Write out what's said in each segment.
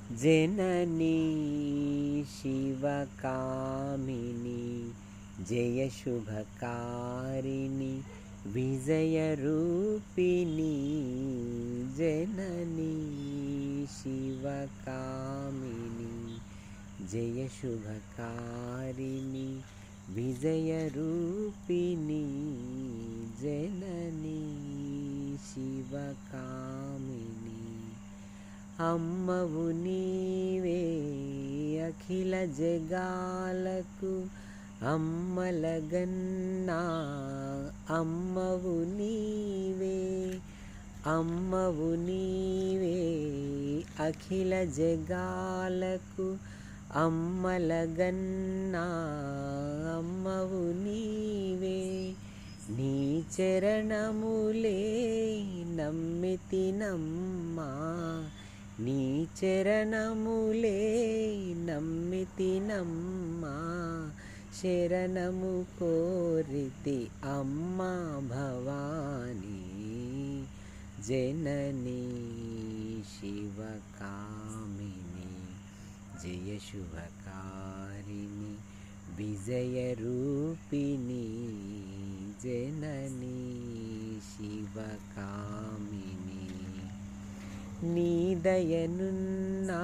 जननी शिवकामिनी जय शुभकारिणी विजयरूपिणी जननी शिवकामिनी जय शुभकारिणी विजयरूपिणी जननी शिवकामिनी అమ్మవు నీవే అఖిల జగాలకు అమ్మలగన్నా అమ్మవు నీవే అమ్మవు నీవే అఖిల జగాలకు అమ్మలగన్నా అమ్మవు నీవే నీ చరణములే నమ్మితినమ్మా నీ చరణములే నమ్మితినమ్మా శరణము కోరితి అమ్మా భవానీ జననీ శివకామిని జయ శుభకారిణి విజయరూపిణి జననీ శివకామిని నీ దయనున్నా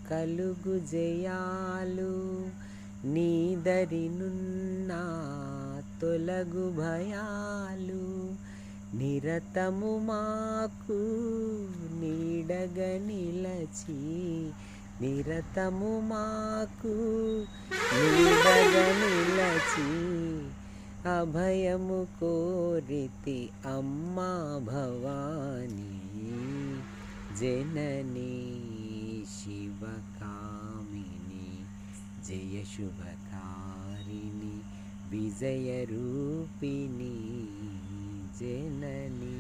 కలుగు జయాలు నీ దరినున్నా తొలగు భయాలు నిరతము మాకు నీడగా నిలచి నిరతము మాకు నీడగా నిలచి అభయము కోరితి అమ్మా భవానీ జననీ శివకామిని జయ శుభకారిణి విజయరూపిణి జననీ